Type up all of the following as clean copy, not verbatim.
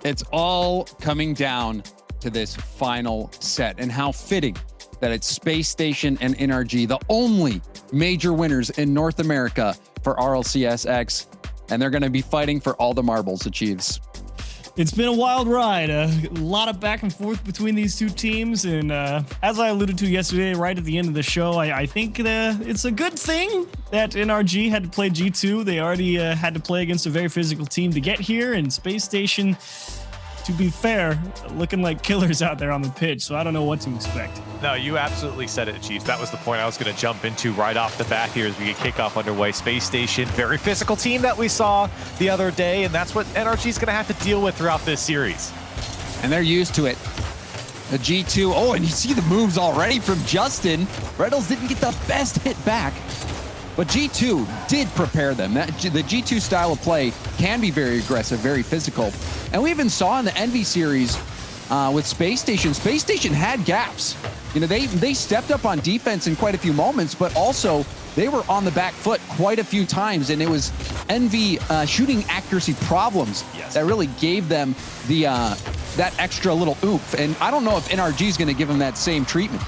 It's all coming down to this final set, and how fitting that it's Spacestation and NRG, the only major winners in North America for RLCS X, and they're going to be fighting for all the marbles, Achieves. It's been a wild ride, a lot of back and forth between these two teams, and as I alluded to yesterday, right at the end of the show, I think it's a good thing that NRG had to play G2. They already had to play against a very physical team to get here, and Spacestation, to be fair, looking like killers out there on the pitch, so I don't know what to expect. No, you absolutely said it, Chief. That was the point I was going to jump into right off the bat here as we get kickoff underway. Spacestation, very physical team that we saw the other day, and that's what NRG is going to have to deal with throughout this series. And they're used to it. The G2, oh, and you see the moves already from Justin. Reynolds didn't get the best hit back, but G2 did prepare them. The G2 style of play can be very aggressive, very physical. And we even saw in the Envy series with Spacestation, Spacestation had gaps. You know, they stepped up on defense in quite a few moments, but also they were on the back foot quite a few times, and it was Envy shooting accuracy problems that really gave them the that extra little oomph. And I don't know if NRG is going to give them that same treatment.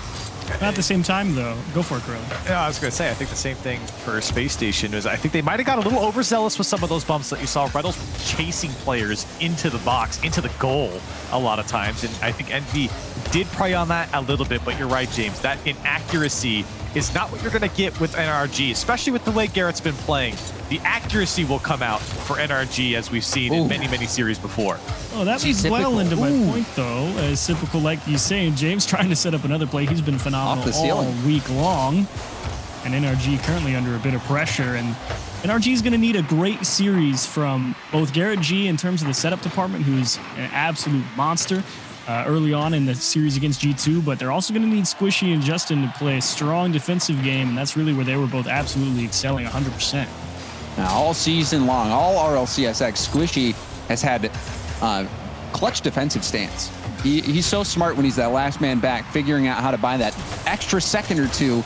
Not at the same time, though. Go for it, Gorilla. Yeah, I was going to say, I think the same thing for Spacestation is I think they might have got a little overzealous with some of those bumps that you saw. Reynolds chasing players into the box, into the goal a lot of times. And I think Envy did prey on that a little bit, but you're right, James. That inaccuracy is not what you're going to get with NRG, especially with the way Garrett's been playing. The accuracy will come out for NRG, as we've seen in many, many series before. Oh, that was well into my point, though. As Typical, like you saying, James trying to set up another play. He's been phenomenal all week long. And NRG currently under a bit of pressure. And NRG is going to need a great series from both Garrett G in terms of the setup department, who's an absolute monster early on in the series against G2. But they're also going to need Squishy and Justin to play a strong defensive game. And that's really where they were both absolutely excelling 100%. Now, all season long, all RLCSX, Squishy has had clutch defensive stance. He's so smart when he's that last man back, figuring out how to buy that extra second or two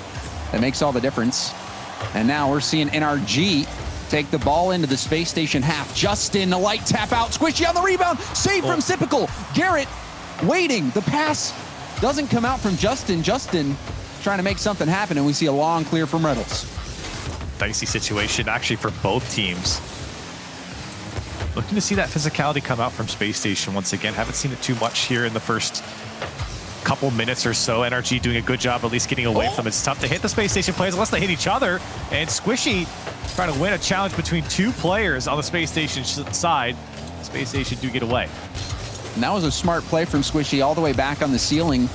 that makes all the difference. And now we're seeing NRG take the ball into the Spacestation half. Justin, a light tap out. Squishy on the rebound. Save from Typical. Garrett waiting. The pass doesn't come out from Justin. Justin trying to make something happen, and we see a long clear from Reynolds. Dicey situation actually for both teams. Looking to see that physicality come out from Spacestation once again. Haven't seen it too much here in the first couple minutes or so. NRG doing a good job at least getting away from them. It's tough to hit the Spacestation players unless they hit each other. And Squishy trying to win a challenge between two players on the Spacestation side. Spacestation do get away. And that was a smart play from Squishy all the way back on the ceiling.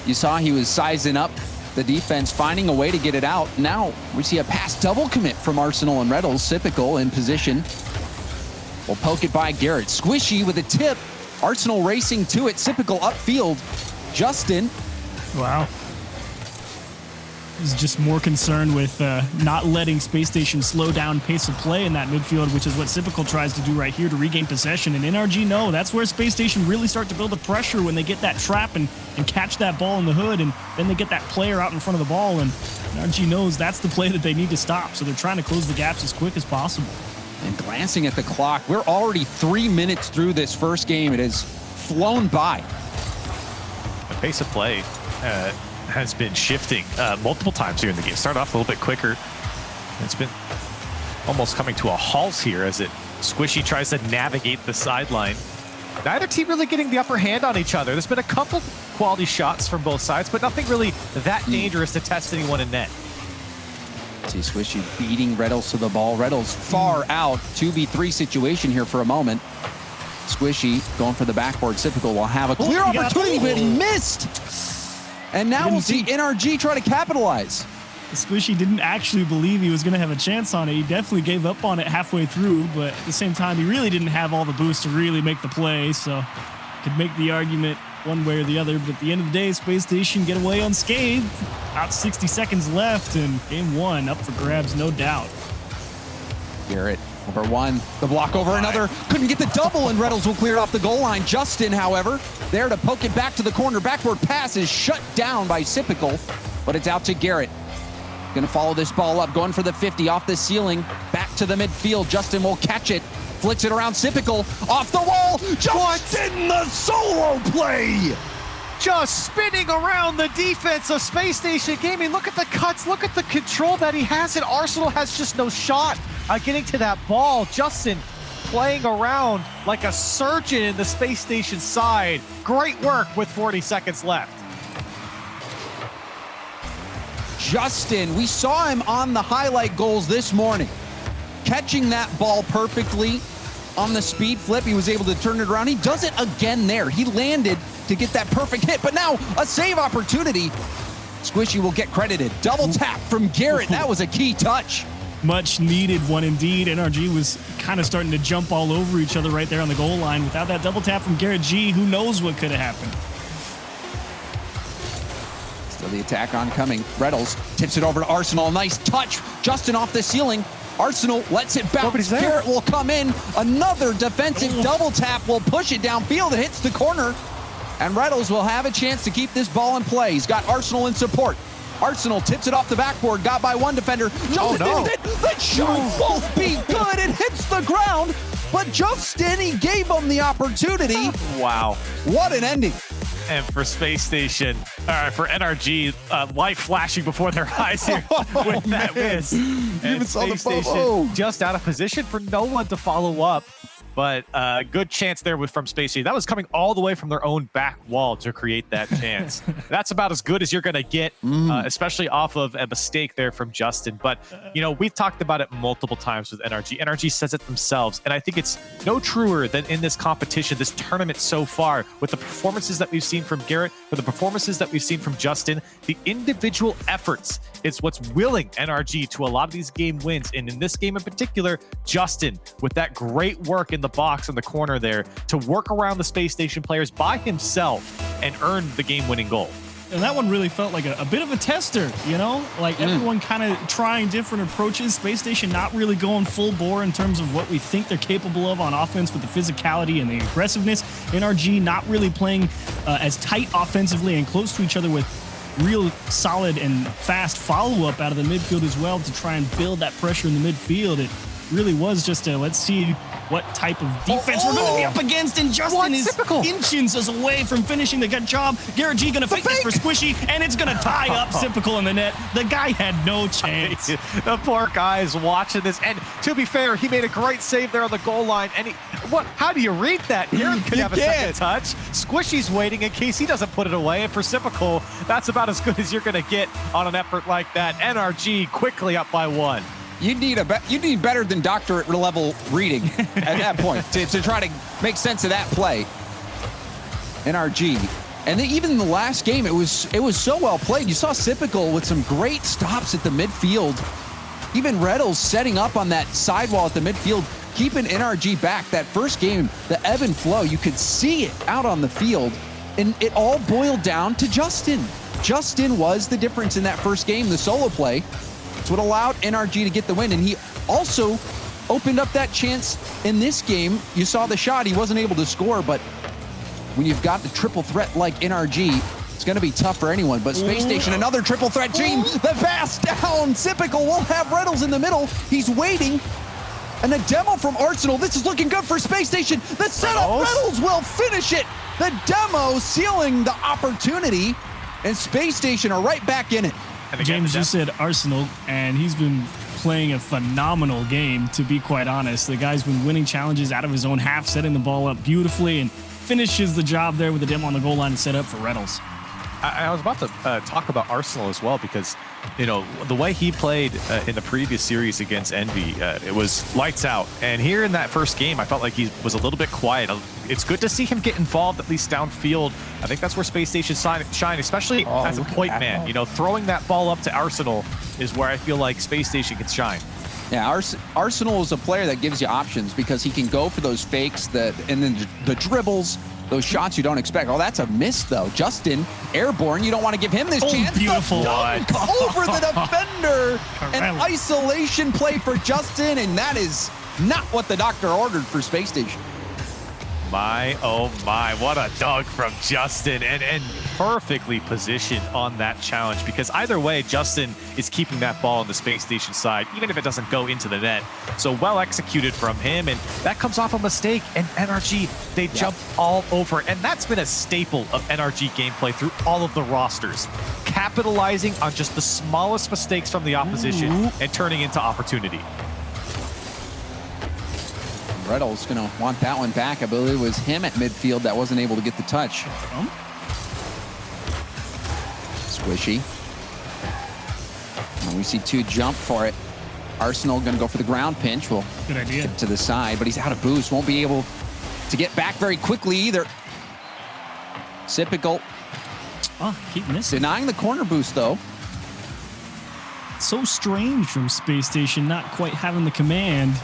You saw he was sizing up the defense, finding a way to get it out. Now we see a pass double commit from Arsenal and Reynolds. Typical in position. We'll poke it by Garrett. Squishy with a tip. Arsenal racing to it. Typical upfield. Justin. Wow. He's just more concerned with not letting Spacestation slow down pace of play in that midfield, which is what Typical tries to do right here to regain possession. And NRG, no, that's where Spacestation really start to build the pressure when they get that trap and catch that ball in the hood, and then they get that player out in front of the ball, and NRG knows that's the play that they need to stop. So they're trying to close the gaps as quick as possible. And glancing at the clock, we're already 3 minutes through this first game. It has flown by. The pace of play has been shifting multiple times here in the game. Started off a little bit quicker. It's been almost coming to a halt here as Squishy tries to navigate the sideline. Neither team really getting the upper hand on each other. There's been a couple quality shots from both sides, but nothing really that dangerous to test anyone in net. See Squishy beating Reynolds to the ball. Reynolds far out. 2v3 situation here for a moment. Squishy going for the backboard. Typical will have a clear opportunity, but he missed. And now we'll see NRG try to capitalize. Squishy didn't actually believe he was going to have a chance on it. He definitely gave up on it halfway through, but at the same time, he really didn't have all the boost to really make the play, so could make the argument one way or the other. But at the end of the day, Spacestation get away unscathed. About 60 seconds left, and game one up for grabs, no doubt. Garrett over one, the block over another. Couldn't get the double, and Reynolds will clear it off the goal line. Justin, however, there to poke it back to the corner. Backward pass is shut down by Typical, but it's out to Garrett. Gonna follow this ball up, going for the 50 off the ceiling. Back to the midfield. Justin will catch it. Flicks it around Sypical. Off the wall. Justin, the solo play. Just spinning around the defense of Space Station Gaming. Look at the cuts. Look at the control that he has. And Arsenal has just no shot getting to that ball. Justin playing around like a surgeon in the Space Station side. Great work with 40 seconds left. Justin, we saw him on the highlight goals this morning. Catching that ball perfectly on the speed flip. He was able to turn it around. He does it again there. He landed to get that perfect hit, but now a save opportunity. Squishy will get credited. Double tap from Garrett. That was a key touch. Much needed one indeed. NRG was kind of starting to jump all over each other right there on the goal line. Without that double tap from Garrett G, who knows what could have happened. Still the attack oncoming. Reynolds tips it over to Arsenal. Nice touch. Justin off the ceiling. Arsenal lets it bounce. Garrett will come in. Another defensive double tap will push it downfield. It hits the corner. And Reynolds will have a chance to keep this ball in play. He's got Arsenal in support. Arsenal tips it off the backboard. Got by one defender. That shot won't be good. It hits the ground. But Justin, he gave him the opportunity. Wow. What an ending. And for Space Station, for NRG, light flashing before their eyes here with that miss. And even saw the Space Station just out of position for no one to follow up. But good chance there from Space Station. That was coming all the way from their own back wall to create that chance. That's about as good as you're going to get, especially off of a mistake there from Justin. But, you know, we've talked about it multiple times with NRG. NRG says it themselves. And I think it's no truer than in this competition, this tournament so far, with the performances that we've seen from Garrett, with the performances that we've seen from Justin, the individual efforts is what's willing NRG to a lot of these game wins. And in this game in particular, Justin, with that great work in the box in the corner there to work around the Space Station players by himself and earn the game-winning goal. And that one really felt like a bit of a tester, you know? Like everyone kind of trying different approaches. Space Station not really going full bore in terms of what we think they're capable of on offense with the physicality and the aggressiveness. NRG not really playing as tight offensively and close to each other with real solid and fast follow-up out of the midfield as well to try and build that pressure in the midfield. It really was just a let's see what type of defense we're going to be up against, and Justin is inches away from finishing the good job. Garrett G going to fake this for Squishy, and it's going to tie up Sypical in the net. The guy had no chance. The poor guy is watching this, and to be fair, he made a great save there on the goal line. And how do you read that? Garrett could have a second touch. Squishy's waiting in case he doesn't put it away, and for Sypical, that's about as good as you're going to get on an effort like that. NRG quickly up by one. You need better than doctorate level reading at that point to try to make sense of that play. NRG. And then even in the last game, it was so well played. You saw Sypical with some great stops at the midfield. Even Reynolds setting up on that sidewall at the midfield, keeping NRG back. That first game, the ebb and flow, you could see it out on the field. And it all boiled down to Justin. Justin was the difference in that first game, the solo play. It's what allowed NRG to get the win, and he also opened up that chance in this game. You saw the shot. He wasn't able to score, but when you've got the triple threat like NRG, it's going to be tough for anyone. But Space Station, another triple threat team. The pass down. Sypical will have Reynolds in the middle. He's waiting. And a demo from Arsenal. This is looking good for Space Station. The setup, Reynolds will finish it. The demo sealing the opportunity, and Space Station are right back in it. James, you said Arsenal, and he's been playing a phenomenal game, to be quite honest. The guy's been winning challenges out of his own half, setting the ball up beautifully, and finishes the job there with the demo on the goal line and set up for Reynolds. I was about to talk about Arsenal as well, because, you know, the way he played in the previous series against Envy, it was lights out. And here in that first game, I felt like he was a little bit quiet. It's good to see him get involved, at least downfield. I think that's where Space Station shine, especially as a point man. You know, throwing that ball up to Arsenal is where I feel like Space Station can shine. Yeah, Arsenal is a player that gives you options because he can go for those fakes and then the dribbles, those shots you don't expect. Oh, that's a miss, though. Justin, airborne. You don't want to give him this chance. Beautiful. Over the defender. An isolation play for Justin, and that is not what the doctor ordered for Space Station. oh my, what a dunk from Justin, and perfectly positioned on that challenge, because either way, Justin is keeping that ball on the Space Station side, even if it doesn't go into the net. So well executed from him, and that comes off a mistake, and NRG, they jump all over it, and that's been a staple of NRG gameplay through all of the rosters, capitalizing on just the smallest mistakes from the opposition and turning into opportunity. Reddle's going to want that one back. I believe it was him at midfield that wasn't able to get the touch. Squishy. And we see 2 jump for it. Arsenal going to go for the ground pinch. Well, good idea. To the side, but he's out of boost. Won't be able to get back very quickly either. Sypical. Oh, keep missing. Denying the corner boost, though. So strange from Space Station not quite having the command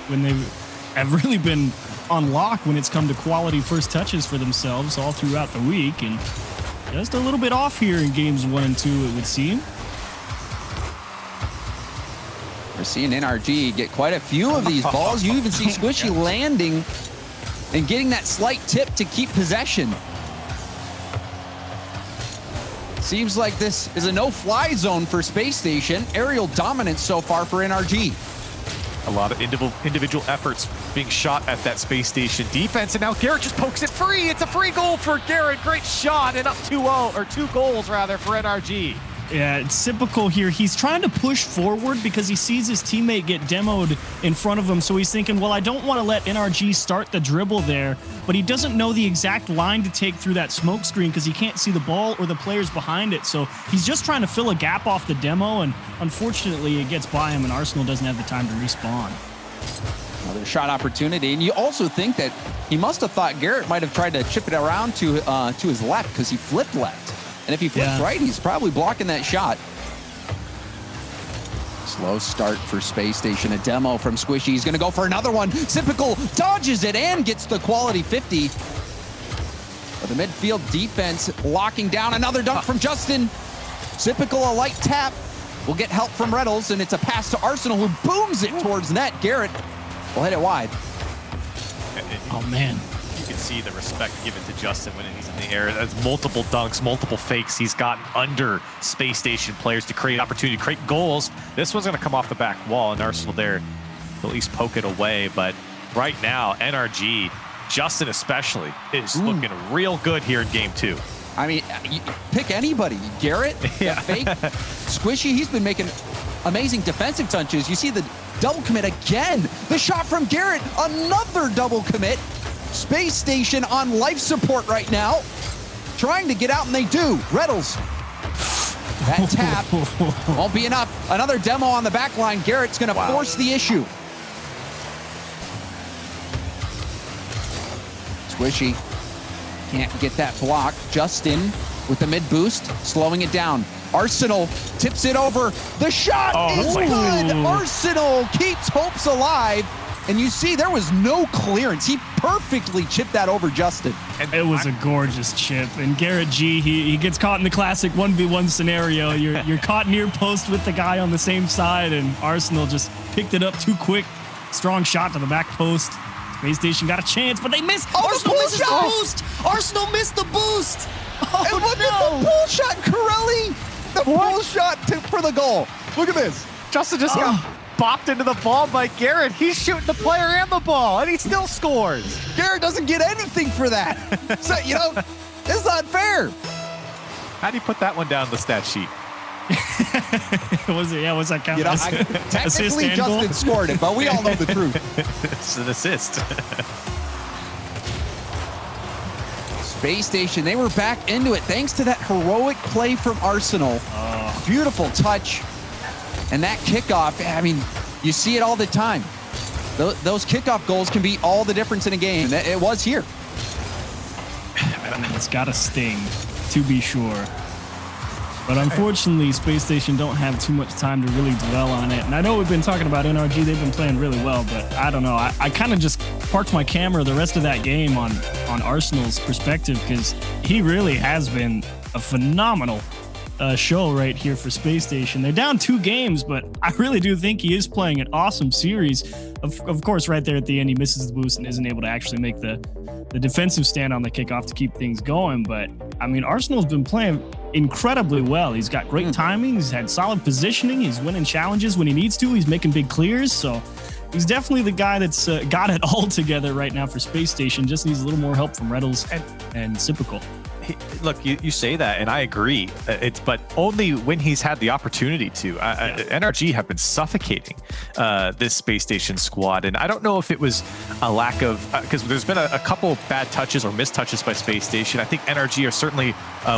when they have really been on lock when it's come to quality first touches for themselves all throughout the week, and just a little bit off here in games 1 and 2, it would seem. We're seeing NRG get quite a few of these balls. You even see Squishy landing and getting that slight tip to keep possession. Seems like this is a no-fly zone for Space Station. Aerial dominance so far for NRG. A lot of individual efforts being shot at that Space Station defense, and now Garrett just pokes it free. It's a free goal for Garrett. Great shot, and up 2-0, or 2 goals rather, for NRG. Yeah, it's typical here. He's trying to push forward because he sees his teammate get demoed in front of him. So he's thinking, well, I don't want to let NRG start the dribble there. But he doesn't know the exact line to take through that smoke screen because he can't see the ball or the players behind it. So he's just trying to fill a gap off the demo. And unfortunately, it gets by him, and Arsenal doesn't have the time to respawn. Another shot opportunity. And you also think that he must have thought Garrett might have tried to chip it around to his left because he flipped left. And if he flips right, he's probably blocking that shot. Slow start for Space Station. A demo from Squishy. He's going to go for another one. Sypical dodges it and gets the quality 50. But the midfield defense locking down. Another dunk from Justin. Sypical, a light tap. Will get help from Reynolds, and it's a pass to Arsenal, who booms it towards net. Garrett will hit it wide. Oh, man. You can see the respect given to Justin when he's in the air. That's multiple dunks, multiple fakes he's gotten under Space Station players to create opportunity, create goals. This one's going to come off the back wall, and Arsenal there will at least poke it away. But right now, NRG, Justin especially, is looking real good here in game 2. I mean, you pick anybody. Garrett, the fake. Squishy, he's been making amazing defensive touches. You see the double commit again. The shot from Garrett, another double commit. Space Station on life support right now, trying to get out, and they do. Reynolds, that tap won't be enough. Another demo on the back line. Garrett's going to force the issue. Squishy can't get that block. Justin with the mid boost, slowing it down. Arsenal tips it over. The shot is good. Arsenal keeps hopes alive. And you see, there was no clearance. He perfectly chipped that over Justin. And it was a gorgeous chip. And Garrett G, he gets caught in the classic 1v1 scenario. You're caught near post with the guy on the same side, and Arsenal just picked it up too quick. Strong shot to the back post. Space Station got a chance, but they missed. Arsenal misses the boost. Arsenal missed the boost. Oh, and look at the pull shot, Corelli. The pull shot for the goal. Look at this. Justin just got bopped into the ball by Garrett. He's shooting the player and the ball, and he still scores. Garrett doesn't get anything for that. So, it's not fair. How do you put that one down the stat sheet? Was that count? Technically, Justin scored it, but we all know the truth. It's an assist. Space Station, they were back into it thanks to that heroic play from Arsenal. Beautiful touch. And that kickoff, I mean, you see it all the time. Those kickoff goals can be all the difference in a game. It was here. It's got to sting, to be sure. But unfortunately, Space Station don't have too much time to really dwell on it. And I know we've been talking about NRG. They've been playing really well, but I don't know. I kind of just parked my camera the rest of that game on Arsenal's perspective, because he really has been a phenomenal show right here for Space Station. They're down 2 games, but I really do think he is playing an awesome series. Of course, right there at the end, he misses the boost and isn't able to actually make the defensive stand on the kickoff to keep things going. But, I mean, Arsenal's been playing incredibly well. He's got great timing. He's had solid positioning. He's winning challenges when he needs to. He's making big clears. So he's definitely the guy that's got it all together right now for Space Station. Just needs a little more help from Reddles and Sypical. Look, you say that, and I agree. But only when he's had the opportunity to. NRG have been suffocating this Space Station squad, and I don't know if it was a lack of because there's been a couple bad touches or missed touches by Space Station. I think NRG are certainly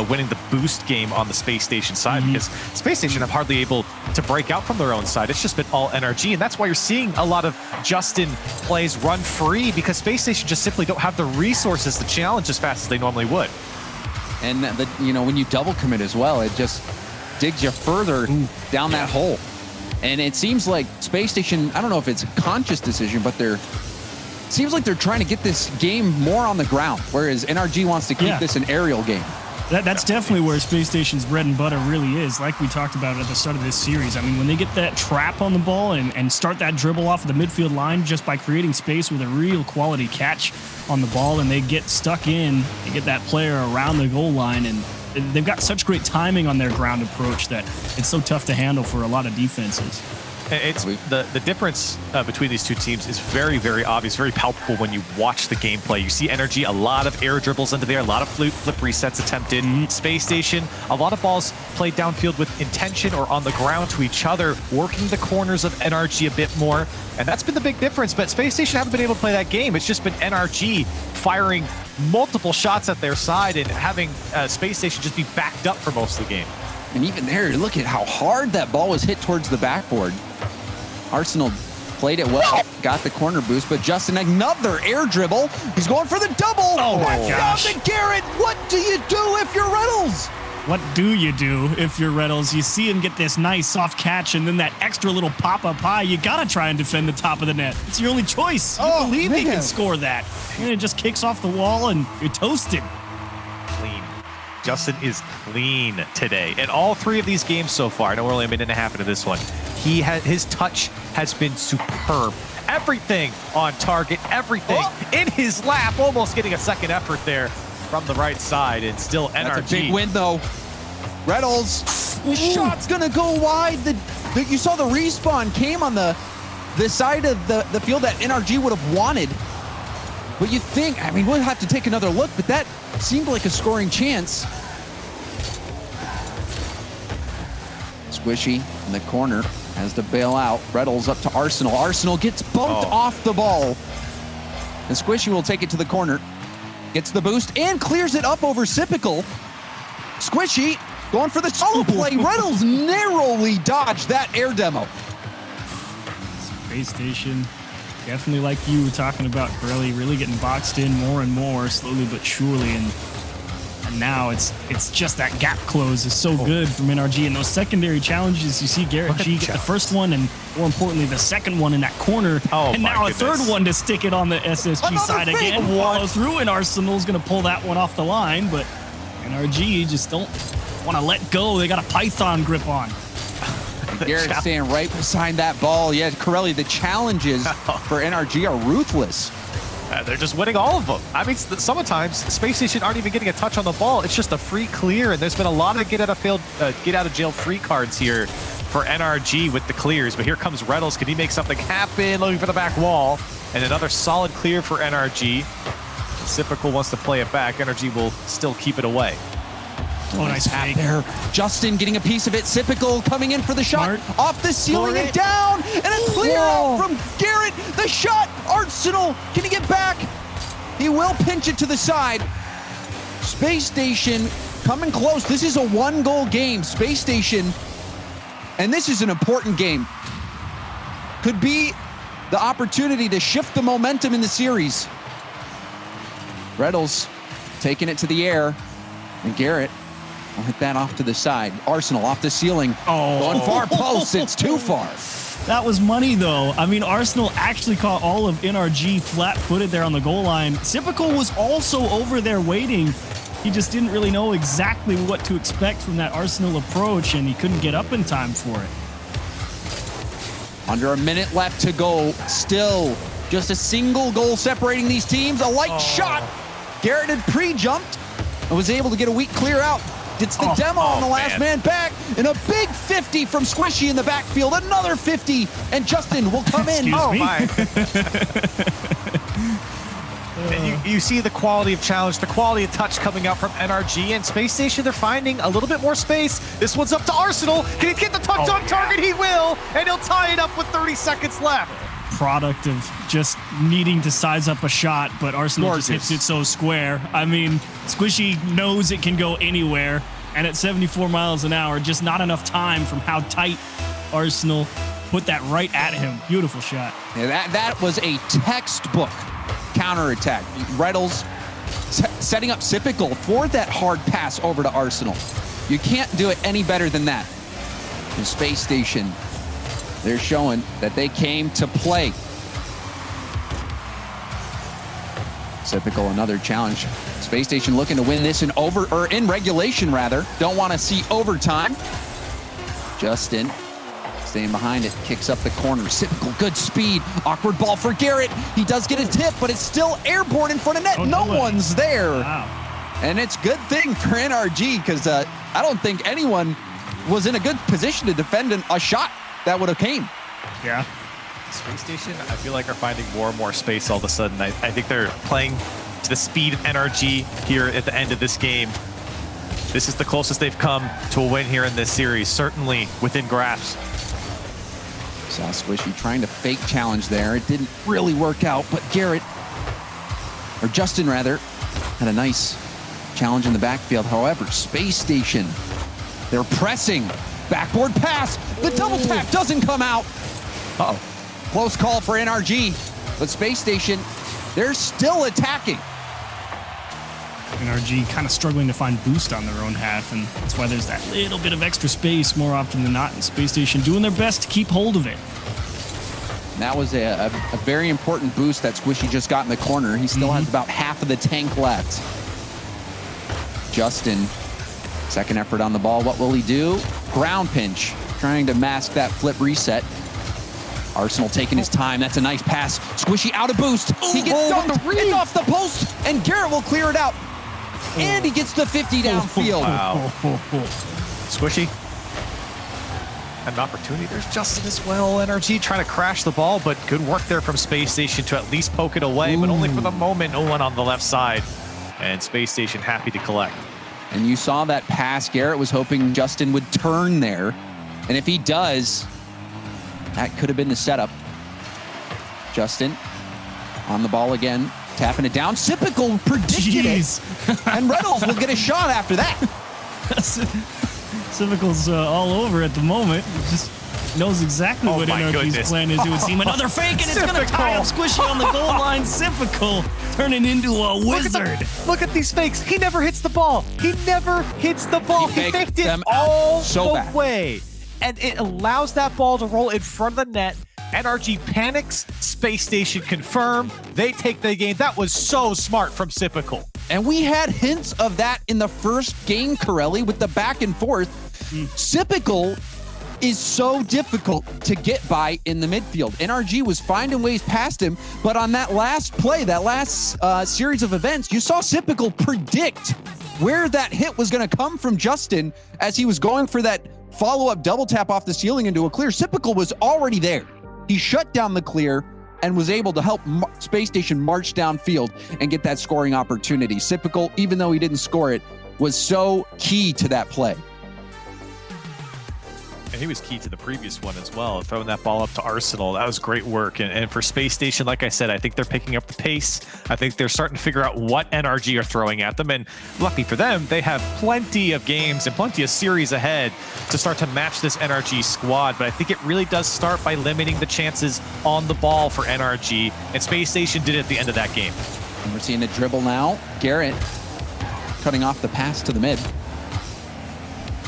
winning the boost game on the Space Station side because Space Station have hardly able to break out from their own side. It's just been all NRG, and that's why you're seeing a lot of Justin plays run free because Space Station just simply don't have the resources to challenge as fast as they normally would. And when you double commit as well, it just digs you further down that hole. And it seems like Space Station, I don't know if it's a conscious decision, but seems like they're trying to get this game more on the ground, whereas NRG wants to keep this an aerial game. That's definitely where Space Station's bread and butter really is, like we talked about at the start of this series. I mean, when they get that trap on the ball and start that dribble off of the midfield line just by creating space with a real quality catch on the ball, and they get stuck in and get that player around the goal line, and they've got such great timing on their ground approach that it's so tough to handle for a lot of defenses. It's the difference between these two teams is very, very obvious, very palpable when you watch the gameplay. You see NRG, a lot of air dribbles into there, a lot of flip resets attempted. Space Station, a lot of balls played downfield with intention or on the ground to each other, working the corners of NRG a bit more. And that's been the big difference. But Space Station haven't been able to play that game. It's just been NRG firing multiple shots at their side and having Space Station just be backed up for most of the game. And even there, look at how hard that ball was hit towards the backboard. Arsenal played it well, got the corner boost, but Justin, another air dribble. He's going for the double. Oh my gosh. Down to Garrett. What do you do if you're Reynolds? What do you do if you're Reynolds? You see him get this nice soft catch and then that extra little pop-up high. You got to try and defend the top of the net. It's your only choice. You believe he can score that. And it just kicks off the wall and you're toasted. Clean. Justin is clean today. In all 3 of these games so far, I know we're only a minute and a half into this one, his touch has been superb. Everything on target, everything in his lap, almost getting a second effort there from the right side, and still NRG. That's a big win, though. Reynolds, the shot's gonna go wide. You saw the respawn came on the side of the field that NRG would have wanted. But you think, I mean, we'll have to take another look, but that seemed like a scoring chance. Squishy in the corner has to bail out. Reynolds up to Arsenal. Arsenal gets bumped off the ball. And Squishy will take it to the corner. Gets the boost and clears it up over Sypical. Squishy going for the solo play. Reynolds narrowly dodged that air demo. Space Station, definitely like you were talking about, Corelli, really getting boxed in more and more, slowly but surely. And now it's just that gap close is so good from NRG. And those secondary challenges, you see Garrett G get the first one, and more importantly, the second one in that corner. And now a third one to stick it on the SSG side again. Follow through, and Arsenal's going to pull that one off the line, but NRG just don't want to let go. They got a python grip on. Garrett staying right beside that ball. Yeah, Corelli, the challenges for NRG are ruthless. They're just winning all of them. I mean, sometimes Space Station aren't even getting a touch on the ball. It's just a free clear, and there's been a lot of get out of jail free cards here for NRG with the clears. But here comes Reynolds. Can he make something happen? Looking for the back wall, and another solid clear for NRG. Sypical wants to play it back. NRG will still keep it away. Oh, nice tap there. Justin getting a piece of it. Sypical coming in for the shot. Off the ceiling and down. And a clear out from Garrett. The shot. Arsenal. Can he get back? He will pinch it to the side. Space Station coming close. This is a 1-goal game. Space Station. And this is an important game. Could be the opportunity to shift the momentum in the series. Reynolds taking it to the air. And Garrett will hit that off to the side. Arsenal off the ceiling. Going far post. It's too far. That was money, though. I mean, Arsenal actually caught all of NRG flat-footed there on the goal line. Sypical was also over there waiting. he just didn't really know exactly what to expect from that Arsenal approach, and he couldn't get up in time for it. Under a minute left to go. Still just a single goal separating these teams. A light shot. Garrett had pre-jumped and was able to get a weak clear out. Gets the demo on the last man back. And a big 50 from Squishy in the backfield. Another 50. And Justin will come in. Oh, my. And you see the quality of challenge, the quality of touch coming out from NRG and Spacestation. They're finding a little bit more space. This one's up to Arsenal. Can he get the touch on target? He will. And he'll tie it up with 30 seconds left. Product of just needing to size up a shot, but Arsenal just hits it so square. I mean, Squishy knows it can go anywhere, and at 74 miles an hour, just not enough time from how tight Arsenal put that right at him. Beautiful shot. Yeah, that was a textbook counterattack. Reynolds setting up Sipical for that hard pass over to Arsenal. You can't do it any better than that. In Space Station, they're showing that they came to play. Sipical, another challenge. Space Station looking to win this in regulation rather. Don't want to see overtime. Justin staying behind it, kicks up the corner. Sipical, good speed. Awkward ball for Garrett. He does get a tip, but it's still airborne in front of net. No one's there. Wow. And it's good thing for NRG because I don't think anyone was in a good position to defend a shot that would have came. Yeah. Space Station, I feel like, are finding more and more space all of a sudden. I think they're playing to the speed of NRG here at the end of this game. This is the closest they've come to a win here in this series, certainly within grasp. Saw Squishy trying to fake challenge there. It didn't really work out, but Garrett, or Justin rather, had a nice challenge in the backfield. However, Space Station, they're pressing. Backboard pass. The double tap doesn't come out. Uh-oh. Close call for NRG. But Space Station, they're still attacking. NRG kind of struggling to find boost on their own half, and that's why there's that little bit of extra space more often than not, and Space Station doing their best to keep hold of it. And that was a very important boost that Squishy just got in the corner. He still has about half of the tank left. Justin, second effort on the ball. What will he do? Ground pinch, trying to mask that flip reset. Arsenal taking his time. That's a nice pass. Squishy out of boost. He gets dunked. It's off the post, and Garrett will clear it out. And he gets the 50 downfield. Wow. Squishy. An opportunity. There's Justin as well. NRG trying to crash the ball, but good work there from Space Station to at least poke it away, but only for the moment. No one on the left side. And Space Station happy to collect. And you saw that pass. Garrett was hoping Justin would turn there. And if he does, that could have been the setup. Justin on the ball again, tapping it down. Sipical predicted it. And Reynolds will get a shot after that. Sipical's all over at the moment. He just knows exactly what NRG's plan is. It would seem another fake, and it's going to tie up Squishy on the goal line. Sipical turning into a wizard. Look at these fakes. He never hits the ball. He never hits the ball. He faked it all the way. And it allows that ball to roll in front of the net. NRG panics. Space Station confirm. They take the game. That was so smart from Sipical. And we had hints of that in the first game, Corelli, with the back and forth. Sipical is so difficult to get by in the midfield. NRG was finding ways past him, but on that last play, that last series of events, you saw Sipical predict where that hit was going to come from Justin as he was going for that follow-up double tap off the ceiling into a clear. Sipical was already there. He shut down the clear and was able to help Space Station march downfield and get that scoring opportunity. Sipical, even though he didn't score it, was so key to that play. And he was key to the previous one as well, throwing that ball up to Arsenal. That was great work. And for Space Station, like I said, I think they're picking up the pace. I think they're starting to figure out what NRG are throwing at them. And lucky for them, they have plenty of games and plenty of series ahead to start to match this NRG squad. But I think it really does start by limiting the chances on the ball for NRG. And Space Station did it at the end of that game. And we're seeing the dribble now. Garrett cutting off the pass to the mid.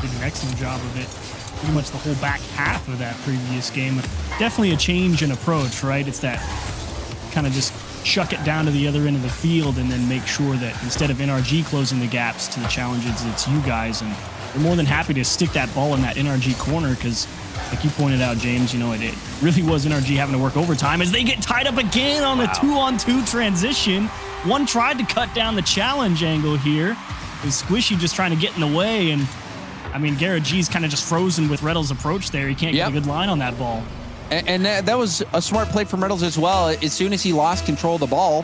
Did an excellent job of it. Pretty much the whole back half of that previous game. Definitely a change in approach, right? It's that kind of just chuck it down to the other end of the field and then make sure that instead of NRG closing the gaps to the challenges, it's you guys. And they're more than happy to stick that ball in that NRG corner because, like you pointed out, James, it really was NRG having to work overtime as they get tied up again on the 2-on-2 transition. One tried to cut down the challenge angle here. Is Squishy just trying to get in the way, and I mean, Garrett G's kind of just frozen with Reddle's approach there. He can't get a good line on that ball. And that was a smart play from Reynolds as well. As soon as he lost control of the ball,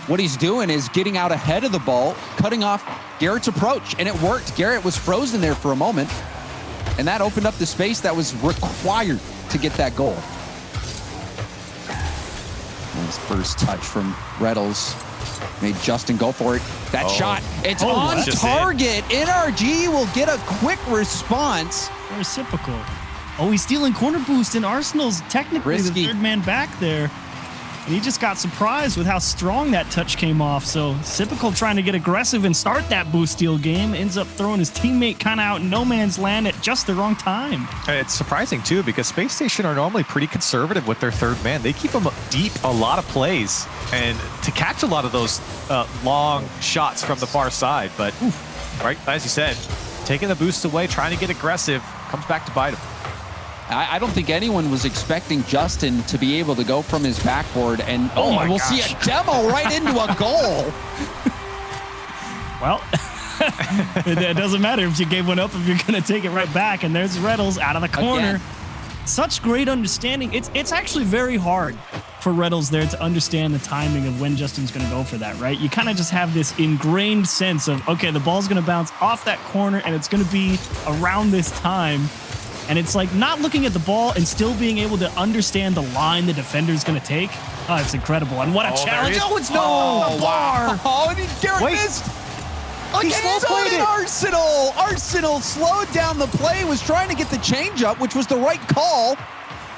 what he's doing is getting out ahead of the ball, cutting off Garrett's approach, and it worked. Garrett was frozen there for a moment, and that opened up the space that was required to get that goal. Nice first touch from Reynolds. Made Justin go for it. That shot, it's on target. NRG will get a quick response. Reciprocal. Oh, he's stealing corner boost, and Arsenal's technically the third man back there. And he just got surprised with how strong that touch came off. So Sipical trying to get aggressive and start that boost steal game, ends up throwing his teammate kind of out in no man's land at just the wrong time. It's surprising too, because Space Station are normally pretty conservative with their third man. They keep them deep a lot of plays and to catch a lot of those long shots from the far side. But right, as you said, taking the boost away, trying to get aggressive, comes back to bite him. I don't think anyone was expecting Justin to be able to go from his backboard and we'll see a demo right into a goal. Well, it doesn't matter if you gave one up if you're going to take it right back. And there's Reddles out of the corner. Again. Such great understanding. It's actually very hard for Reddles there to understand the timing of when Justin's going to go for that, right? You kind of just have this ingrained sense of, okay, the ball's going to bounce off that corner and it's going to be around this time. And it's like not looking at the ball and still being able to understand the line the defender's going to take. Oh, it's incredible. And what a challenge. Oh, it's no bar. Oh, and Garrett missed. Again, so did Arsenal. Arsenal slowed down the play, was trying to get the changeup, which was the right call,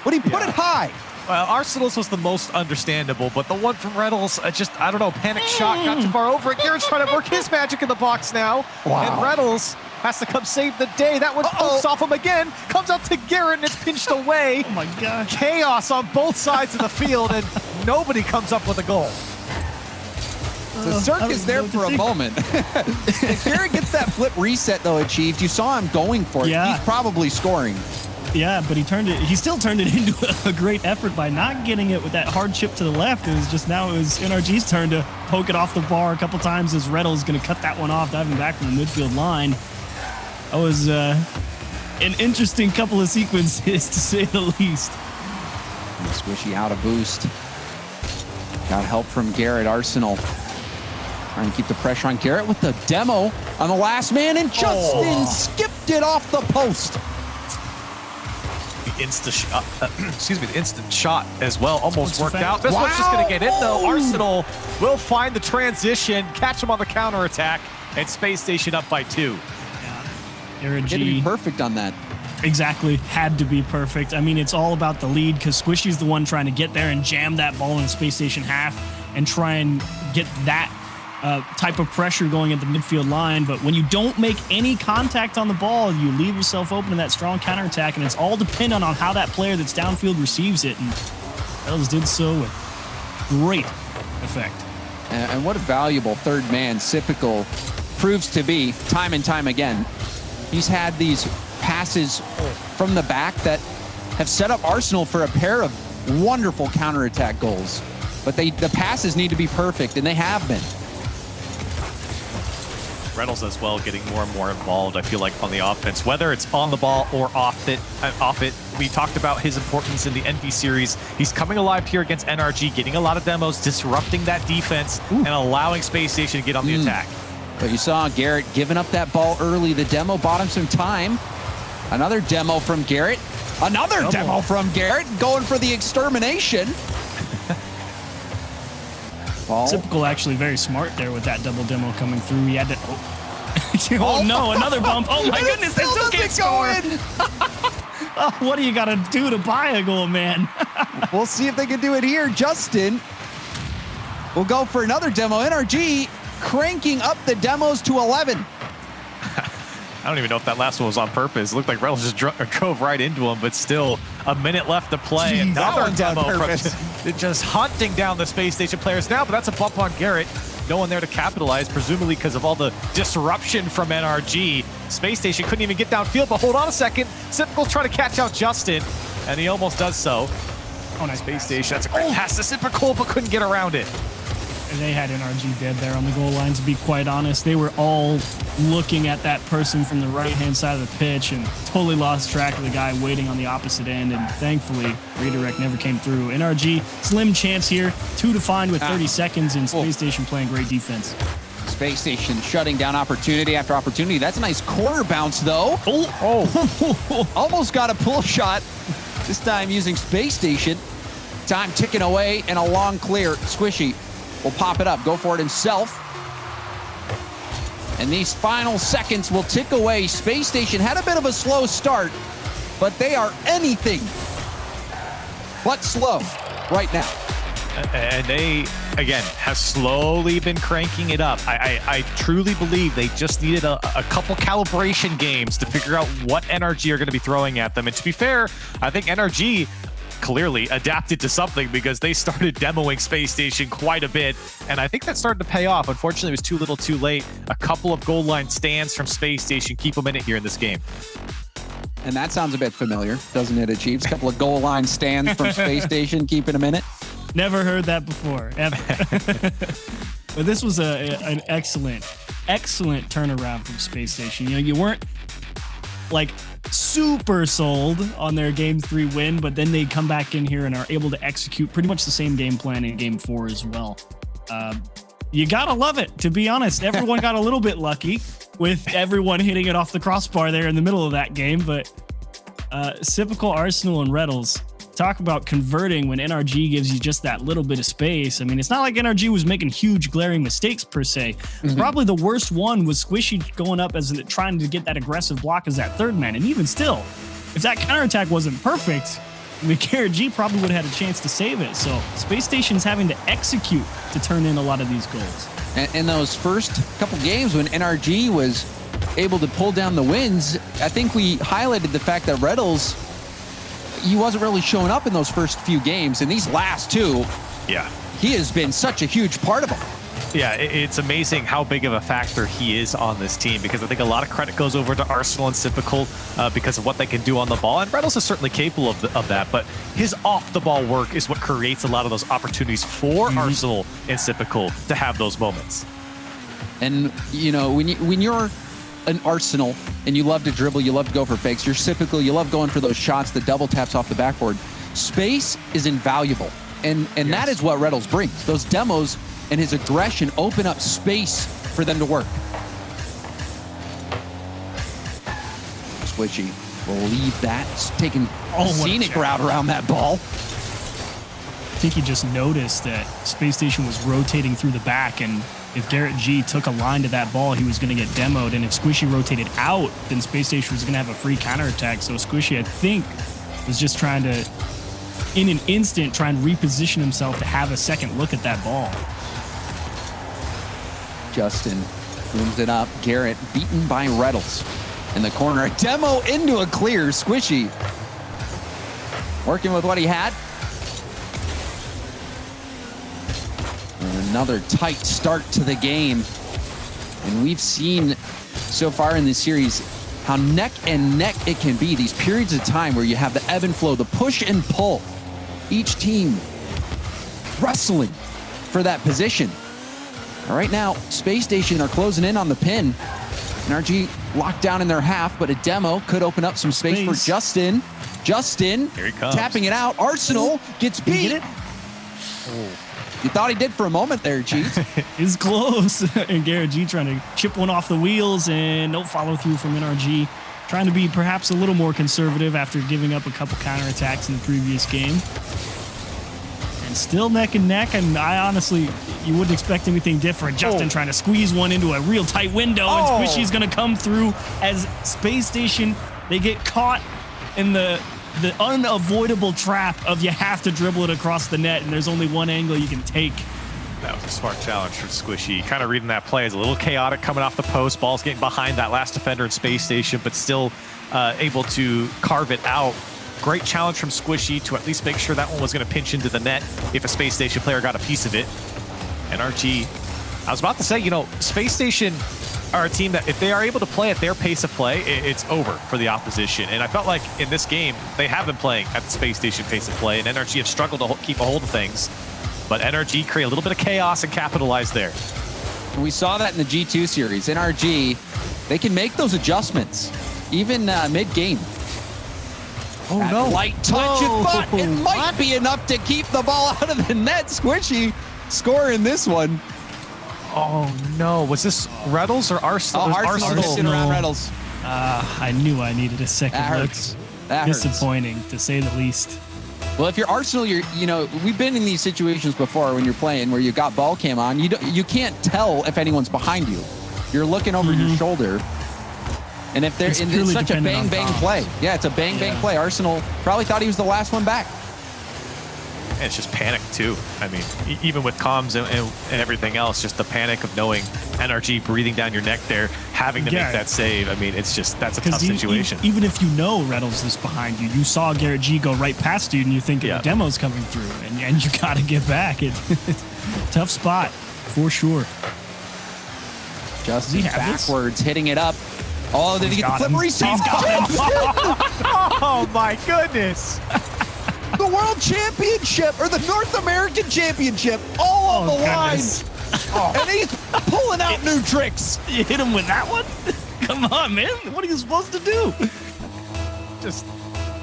but he put it high. Well, Arsenal's was the most understandable, but the one from Reynolds, I don't know, panic shot, got too far over it. Garrett's trying to work his magic in the box now. Wow. And Reynolds has to come save the day. That one pokes off him again, comes out to Garrett, and it's pinched away. Oh, my God. Chaos on both sides of the field, and nobody comes up with a goal. The circus there for a moment. If Garrett gets that flip reset, though, achieved, you saw him going for it. He's probably scoring. Yeah, but he still turned it into a great effort by not getting it with that hard chip to the left. It was just now it was NRG's turn to poke it off the bar a couple times as Reddle's going to cut that one off, diving back from the midfield line. That was an interesting couple of sequences, to say the least. Squishy out of boost. Got help from Garrett. Arsenal trying to keep the pressure on Garrett with the demo on the last man, and Justin skipped it off the post. The instant shot as well almost worked out. This one's just going to get in, though. Arsenal will find the transition, catch him on the counterattack, and Space Station up by 2. NRG had to be perfect on that. Exactly. Had to be perfect. I mean, it's all about the lead because Squishy's the one trying to get there and jam that ball in the Space Station half and try and get that type of pressure going at the midfield line. But when you don't make any contact on the ball, you leave yourself open to that strong counterattack, and it's all dependent on how that player that's downfield receives it. And Reynolds did so with great effect. And what a valuable third man Sipical proves to be time and time again. He's had these passes from the back that have set up Arsenal for a pair of wonderful counterattack goals. But the passes need to be perfect, and they have been. Reynolds as well getting more and more involved, I feel like, on the offense, whether it's on the ball or off it. We talked about his importance in the NV series. He's coming alive here against NRG, getting a lot of demos, disrupting that defense, and allowing Space Station to get on the attack. But you saw Garrett giving up that ball early. The demo bought him some time. Another demo from Garrett. Another demo from Garrett, going for the extermination. Typical, actually very smart there with that double demo coming through. He had to. Oh no, another bump. Oh my goodness, they still can't score. What do you got to do to buy a goal, man? We'll see if they can do it here. Justin will go for another demo. NRG cranking up the demos to 11. I don't even know if that last one was on purpose. It looked like Reynolds just drove right into him, but still a minute left to play. Jeez, another demo from just hunting down the Space Station players now, but that's a bump on Garrett. No one there to capitalize, presumably because of all the disruption from NRG. Space Station couldn't even get downfield, but hold on a second. Sypical's trying to catch out Justin, and he almost does so. Oh, nice Space Station, that's a great pass to Sypical, but couldn't get around it. And they had NRG dead there on the goal line, to be quite honest. They were all looking at that person from the right-hand side of the pitch and totally lost track of the guy waiting on the opposite end. And thankfully, redirect never came through. NRG, slim chance here. 2 to find with 30 seconds, and Space Station playing great defense. Space Station shutting down opportunity after opportunity. That's a nice corner bounce, though. Almost got a pull shot. This time using Space Station. Time ticking away and a long clear. Squishy will pop it up, go for it himself. And these final seconds will tick away. Space Station had a bit of a slow start, but they are anything but slow right now. And they, again, have slowly been cranking it up. I truly believe they just needed a couple calibration games to figure out what NRG are going to be throwing at them. And to be fair, I think NRG clearly adapted to something because they started demoing Space Station quite a bit, and I think that started to pay off. Unfortunately, it was too little too late. A couple of goal line stands from Space Station keep them in it here in this game. And that sounds a bit familiar, doesn't it, Achieves? A couple of goal line stands from Space Station keeping them in it. Never heard that before, ever. But this was an excellent turnaround from Space Station. You know, you weren't like super sold on their game 3 win, but then they come back in here and are able to execute pretty much the same game plan in game 4 as well. You gotta love it, to be honest. Everyone got a little bit lucky with everyone hitting it off the crossbar there in the middle of that game, but Sypical, Arsenal, and Reynolds, talk about converting when NRG gives you just that little bit of space. I mean, it's not like NRG was making huge glaring mistakes per se. Probably the worst one was Squishy going up as trying to get that aggressive block as that third man. And even still, if that counterattack wasn't perfect, NRG probably would have had a chance to save it. So Space Station's having to execute to turn in a lot of these goals. In those first couple games when NRG was able to pull down the wins, I think we highlighted the fact that Reynolds, he wasn't really showing up in those first few games. In these last 2, he has been such a huge part of them. Yeah, it's amazing how big of a factor he is on this team, because I think a lot of credit goes over to Arsenal and Sypical because of what they can do on the ball. And Reynolds is certainly capable of that, but his off-the-ball work is what creates a lot of those opportunities for Arsenal and Sypical to have those moments. And, you know, when you're an Arsenal and you love to dribble, you love to go for fakes, you're Sypical, you love going for those shots, the double taps off the backboard. Space is invaluable. And that is what Reynolds brings. Those demos and his aggression open up space for them to work. Squishy will leave that, taking a scenic route around that ball. I think he just noticed that Space Station was rotating through the back, and if Garrett G took a line to that ball, he was going to get demoed, and if Squishy rotated out, then Space Station was going to have a free counterattack. So Squishy, I think, was just trying to, in an instant, try and reposition himself to have a second look at that ball. Justin booms it up. Garrett beaten by Reynolds in the corner. A demo into a clear. Squishy working with what he had. And another tight start to the game. And we've seen so far in this series how neck and neck it can be. These periods of time where you have the ebb and flow, the push and pull. Each team wrestling for that position. Right now, Space Station are closing in on the pin. NRG locked down in their half, but a demo could open up some space for Justin. Justin here he comes, tapping it out. Arsenal gets beat. You thought he did for a moment there, Chiefs. It's close. And Garrett G trying to chip one off the wheels, and no follow through from NRG. Trying to be perhaps a little more conservative after giving up a couple counterattacks in the previous game. And still neck and neck, and I honestly, you wouldn't expect anything different. Justin trying to squeeze one into a real tight window, and Squishy's going to come through as Space Station, they get caught in the unavoidable trap of you have to dribble it across the net, and there's only one angle you can take. That was a smart challenge from Squishy. Kind of reading that play. It's a little chaotic coming off the post. Ball's getting behind that last defender in Space Station, but still able to carve it out. Great challenge from Squishy to at least make sure that one was going to pinch into the net if a Space Station player got a piece of it. NRG, I was about to say, you know, Space Station are a team that if they are able to play at their pace of play, it's over for the opposition. And I felt like in this game, they have been playing at the Space Station pace of play, and NRG have struggled to keep a hold of things. But NRG create a little bit of chaos and capitalize there. We saw that in the G2 series. NRG, they can make those adjustments, even mid-game. Oh, that no. Light touch, but it might be enough to keep the ball out of the net. Squishy scoring this one. Oh, no. Was this Reddles or Arsenal? Arsenal missing around Reddles. I knew I needed a second look. That Disappointing, to say the least. Well, if you're Arsenal, you know, we've been in these situations before when you're playing where you got ball cam on. You can't tell if anyone's behind you. You're looking over your shoulder. And if they're in such a bang-bang play. Yeah, it's a bang-bang play. Arsenal probably thought he was the last one back. And it's just panic, too. I mean, even with comms and everything else, just the panic of knowing NRG breathing down your neck there, having to make that save. I mean, it's just, that's a tough situation. Even if you know Reddles is behind you, you saw Garrett G go right past you and you think the demo's coming through and you got to get back. It's tough spot, for sure. Justin backwards, hitting it up. Oh, did he get the flip reset? He's got him. Oh, my goodness. The World Championship, or the North American Championship, all on the line. And he's pulling out new tricks. You hit him with that one? Come on, man. What are you supposed to do? Just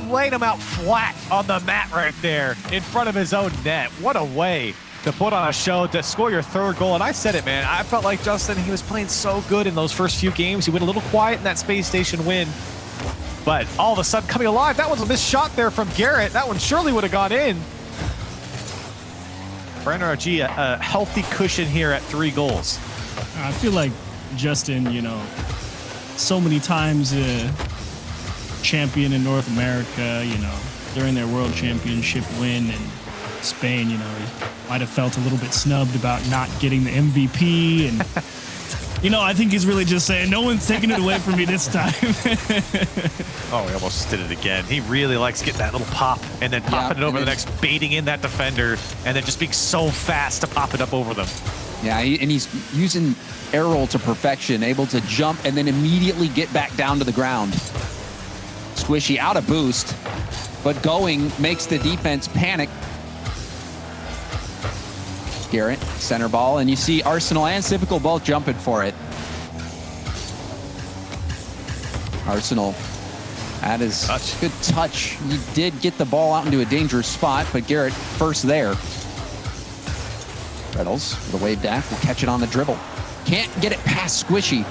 laying him out flat on the mat right there in front of his own net. What a way to put on a show to score your third goal. And I said it, man. I felt like Justin, he was playing so good in those first few games. He went a little quiet in that Space Station win. But all of a sudden coming alive, that was a missed shot there from Garrett. That one surely would have gone in. For NRG, a healthy cushion here at 3 goals. I feel like Justin, you know, so many times champion in North America, you know, during their World Championship win in Spain, you know, he might have felt a little bit snubbed about not getting the MVP. And, you know, I think he's really just saying, no one's taking it away from me this time. Oh, he almost did it again. He really likes getting that little pop and then popping it over the next, baiting in that defender, and then just being so fast to pop it up over them. Yeah, and he's using air roll to perfection, able to jump and then immediately get back down to the ground. Squishy out of boost, but going makes the defense panic. Garrett, center ball, and you see Arsenal and Typical both jumping for it. Arsenal, that is good touch. He did get the ball out into a dangerous spot, but Garrett first there. Reddles with a wave dash will catch it on the dribble. Can't get it past Squishy.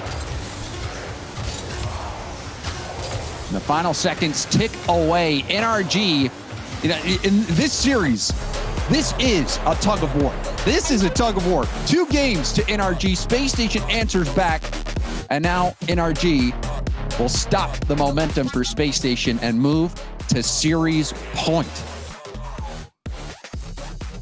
And the final seconds tick away. NRG, you know, in this series, this is a tug of war. This is a tug of war. 2 games to NRG. Space Station answers back. And now NRG will stop the momentum for Space Station and move to series point.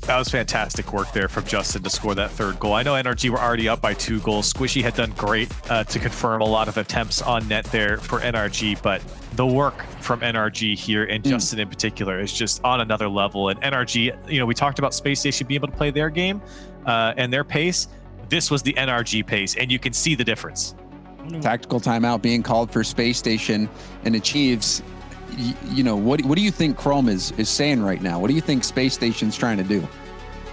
That was fantastic work there from Justin to score that 3rd goal. I know NRG were already up by 2 goals. Squishy had done great to confirm a lot of attempts on net there for NRG, but the work from NRG here and Justin in particular is just on another level. And NRG, you know, we talked about Space Station being able to play their game and their pace. This was the NRG pace, and you can see the difference. Tactical timeout being called for Space Station, and Achieves, you know, what do you think Chrome is saying right now? What do you think Space Station's trying to do?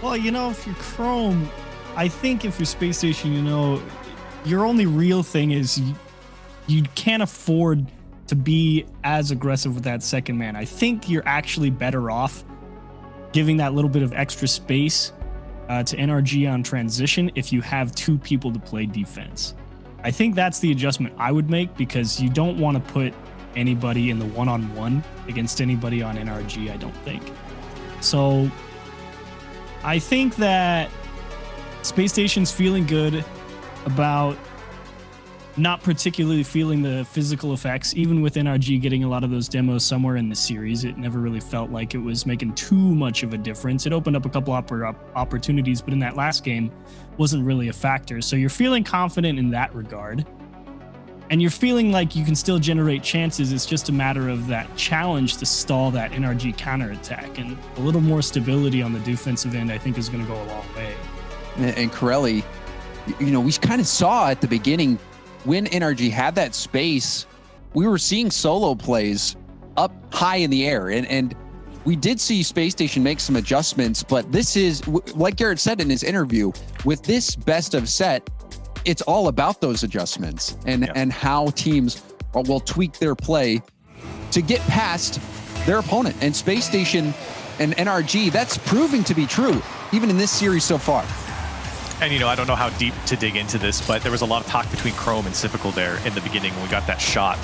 Well, you know, if you're Chrome, I think if you're Space Station, you know, your only real thing is you can't afford to be as aggressive with that second man. I think you're actually better off giving that little bit of extra space to NRG on transition if you have 2 people to play defense. I think that's the adjustment I would make, because you don't want to put anybody in the one-on-one against anybody on NRG, I don't think. So I think that Space Station's feeling good about not particularly feeling the physical effects. Even with NRG getting a lot of those demos somewhere in the series, it never really felt like it was making too much of a difference. It opened up a couple opportunities, but in that last game, wasn't really a factor. So you're feeling confident in that regard. And you're feeling like you can still generate chances. It's just a matter of that challenge to stall that NRG counterattack. And a little more stability on the defensive end, I think, is going to go a long way. And Corelli, you know, we kind of saw at the beginning when NRG had that space, we were seeing solo plays up high in the air. And we did see Spacestation make some adjustments, but this is, like Garrett said in his interview, with this best of set, it's all about those adjustments and how teams will tweak their play to get past their opponent. And Spacestation and NRG, that's proving to be true, even in this series so far. And, you know, I don't know how deep to dig into this, but there was a lot of talk between Chrome and Sypical there in the beginning when we got that shot,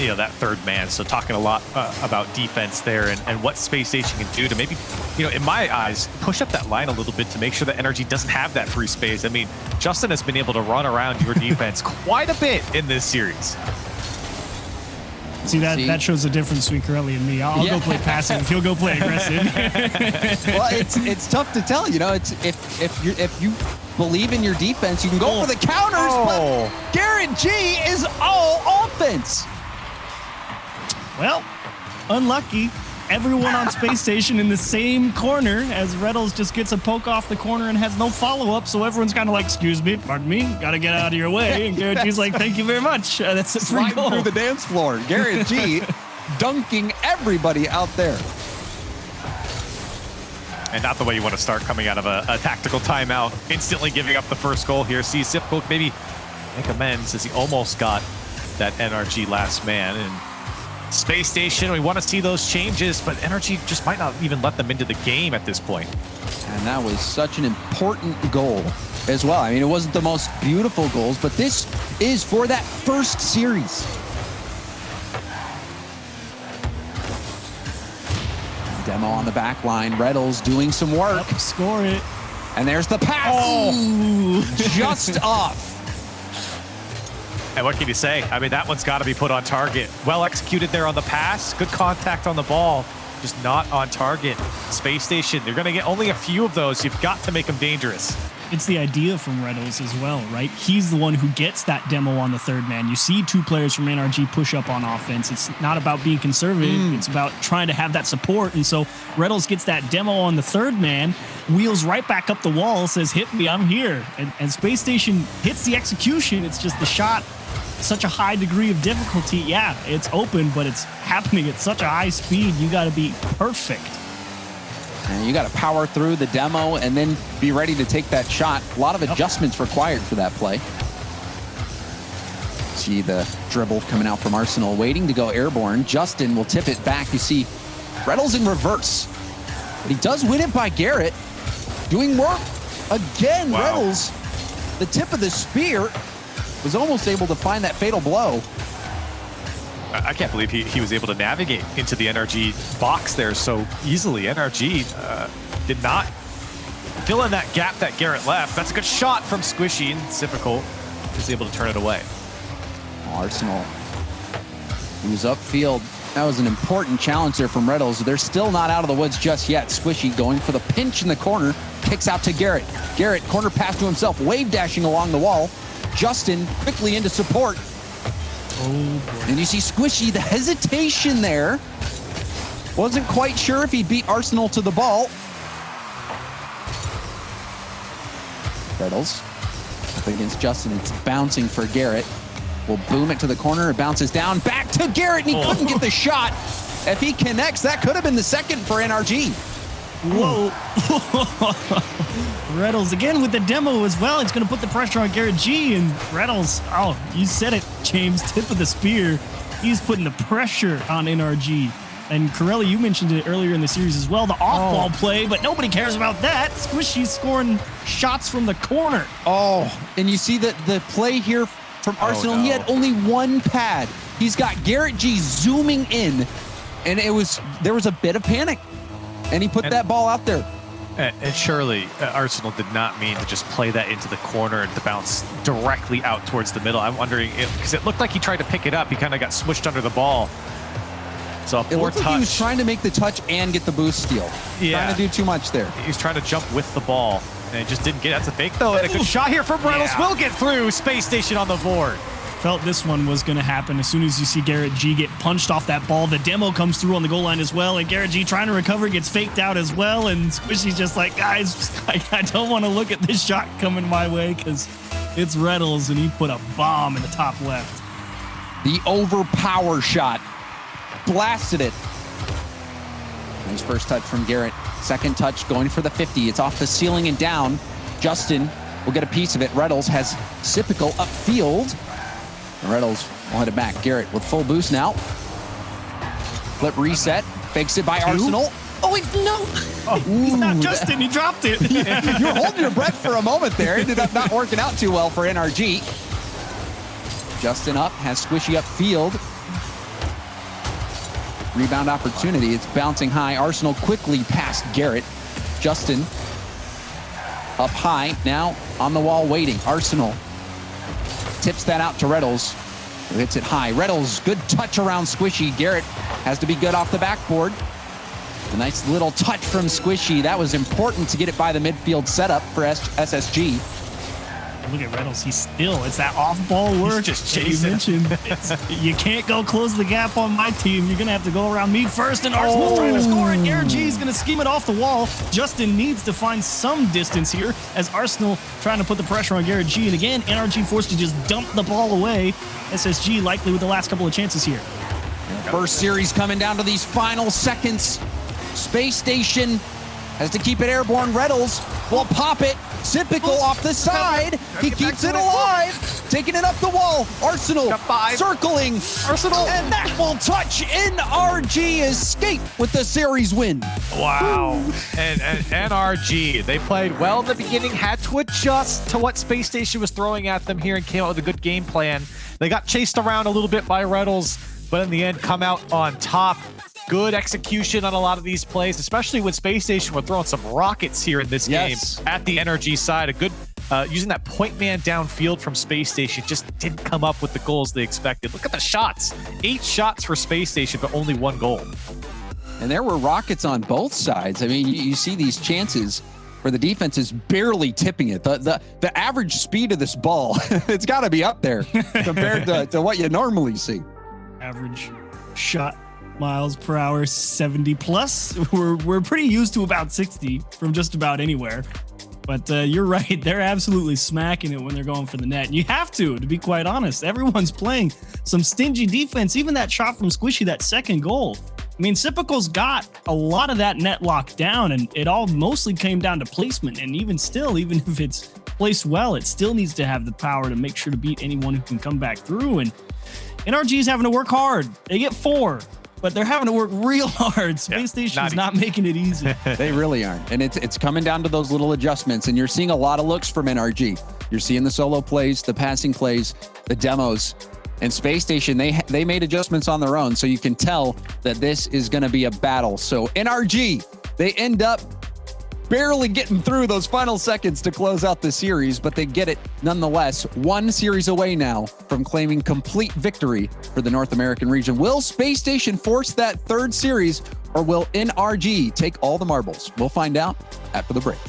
you know, that third man. So talking a lot about defense there and what Spacestation can do to maybe, you know, in my eyes, push up that line a little bit to make sure that NRG doesn't have that free space. I mean, Justin has been able to run around your defense quite a bit in this series. See, that shows the difference between Corelli and me. I'll go play passive if he'll go play aggressive. Well, it's tough to tell. You know, it's if you believe in your defense, you can go for the counters. But Garrett G is all offense. Well, unlucky. Everyone on Space Station in the same corner as Reddles just gets a poke off the corner and has no follow-up, so everyone's kind of like, excuse me, pardon me, gotta get out of your way. And Garrett G's like, thank you very much. That's a free goal. Through the dance floor. Garrett G dunking everybody out there. And not the way you want to start coming out of a tactical timeout, instantly giving up the first goal here. See Sypical maybe make amends as he almost got that NRG last man. And Space Station, we want to see those changes, but NRG just might not even let them into the game at this point. And that was such an important goal as well. I mean, it wasn't the most beautiful goals, but this is for that first series. Demo on the back line. Reddles doing some work. Yep, score it. And there's the pass. Oh, just off. And what can you say? I mean, that one's got to be put on target. Well executed there on the pass. Good contact on the ball. Just not on target. Space Station, you're going to get only a few of those. You've got to make them dangerous. It's the idea from Reddles as well, right? He's the one who gets that demo on the third man. You see two players from NRG push up on offense. It's not about being conservative. It's about trying to have that support. And so Reddles gets that demo on the third man, wheels right back up the wall, says, hit me, I'm here. And Space Station hits the execution. It's just the shot, such a high degree of difficulty. Yeah, it's open, but it's happening at such a high speed. You got to be perfect. And you got to power through the demo and then be ready to take that shot. A lot of adjustments required for that play. See the dribble coming out from Arsenal, waiting to go airborne. Justin will tip it back. You see Reddles in reverse. But he does win it by Garrett. Doing work again. Wow. Reddles, the tip of the spear, was almost able to find that fatal blow. I can't believe he was able to navigate into the NRG box there so easily. NRG did not fill in that gap that Garrett left. That's a good shot from Squishy, and Sypical is able to turn it away. Arsenal, he was upfield. That was an important challenge there from Reddles. They're still not out of the woods just yet. Squishy going for the pinch in the corner, kicks out to Garrett. Garrett, corner pass to himself, wave dashing along the wall. Justin quickly into support. Oh, boy. And you see Squishy, the hesitation there. Wasn't quite sure if he'd beat Arsenal to the ball. Reddles up against Justin. It's bouncing for Garrett. Will boom it to the corner. It bounces down. Back to Garrett, and he couldn't get the shot. If he connects, that could have been the second for NRG. Whoa. Reddles again with the demo as well. He's going to put the pressure on Garrett G. And Reddles, oh, you said it, James, tip of the spear. He's putting the pressure on NRG. And Corelli, you mentioned it earlier in the series as well, the off-ball play, but nobody cares about that. Squishy's scoring shots from the corner. Oh, and you see that the play here from Arsenal, he had only one pad. He's got Garrett G zooming in, and there was a bit of panic. And he put that ball out there. And surely Arsenal did not mean to just play that into the corner and to bounce directly out towards the middle. I'm wondering, because it looked like he tried to pick it up. He kind of got smushed under the ball. So a poor it looked touch. like he was trying to make the touch and get the boost steal. Yeah. Trying to do too much there. He was trying to jump with the ball, and it just didn't get it. That's a fake, though, and a good shot here from Reynolds. Will get through. Space Station on the board. Felt this one was going to happen as soon as you see Garrett G get punched off that ball. The demo comes through on the goal line as well, and Garrett G trying to recover gets faked out as well, and Squishy's just like, guys, I don't want to look at this shot coming my way because it's Reynolds, and he put a bomb in the top left. The overpower shot. Blasted it. Nice first touch from Garrett. Second touch going for the 50. It's off the ceiling and down. Justin will get a piece of it. Reynolds has Sipical upfield. Reynolds will head it back. Garrett with full boost now. Flip reset. Fakes it by Arsenal. Oh, wait, no. Oh, he's not Justin. He dropped it. You were holding your breath for a moment there. It ended up not working out too well for NRG. Justin up, has Squishy upfield. Rebound opportunity. It's bouncing high. Arsenal quickly past Garrett. Justin up high. Now on the wall waiting. Arsenal tips that out to Reynolds, who hits it high. Reynolds, good touch around Squishy. Garrett has to be good off the backboard. A nice little touch from Squishy. That was important to get it by the midfield setup for SSG. Look at Reynolds. It's that off-ball work. He's just chasing. You mentioned. You can't go close the gap on my team. You're going to have to go around me first, and Arsenal's trying to score, and Garrett G is going to scheme it off the wall. Justin needs to find some distance here as Arsenal trying to put the pressure on Garrett G. And again, NRG forced to just dump the ball away. SSG likely with the last couple of chances here. First series coming down to these final seconds. Space Station has to keep it airborne. Reynolds will pop it. Sipical off the side. He keeps it alive. Taking it up the wall. Arsenal circling. Arsenal. And that will touch. NRG escape with the series win. Wow. And NRG, they played well in the beginning, had to adjust to what Space Station was throwing at them here and came out with a good game plan. They got chased around a little bit by Reynolds, but in the end come out on top. Good execution on a lot of these plays, especially when Space Station were throwing some rockets here in this game at the NRG side. A good using that point man downfield from Space Station just didn't come up with the goals they expected. Look at the shots. 8 shots for Space Station, but only 1 goal. And there were rockets on both sides. I mean, you see these chances where the defense is barely tipping it. The average speed of this ball, it's got to be up there compared to what you normally see. Average shot miles per hour, 70 plus. We're pretty used to about 60 from just about anywhere. But you're right. They're absolutely smacking it when they're going for the net. And you have to be quite honest. Everyone's playing some stingy defense. Even that shot from Squishy, that second goal. I mean, Sipical's got a lot of that net locked down, and it all mostly came down to placement. And even still, even if it's placed well, it still needs to have the power to make sure to beat anyone who can come back through. And NRG's having to work hard. They get 4. But they're having to work real hard. Space Station's not making it easy. They really aren't. And it's coming down to those little adjustments. And you're seeing a lot of looks from NRG. You're seeing the solo plays, the passing plays, the demos. And Space Station, they made adjustments on their own. So you can tell that this is going to be a battle. So NRG, they end up barely getting through those final seconds to close out the series, but they get it nonetheless. 1 series away now from claiming complete victory for the North American region. Will Space Station force that 3rd series, or will NRG take all the marbles? We'll find out after the break.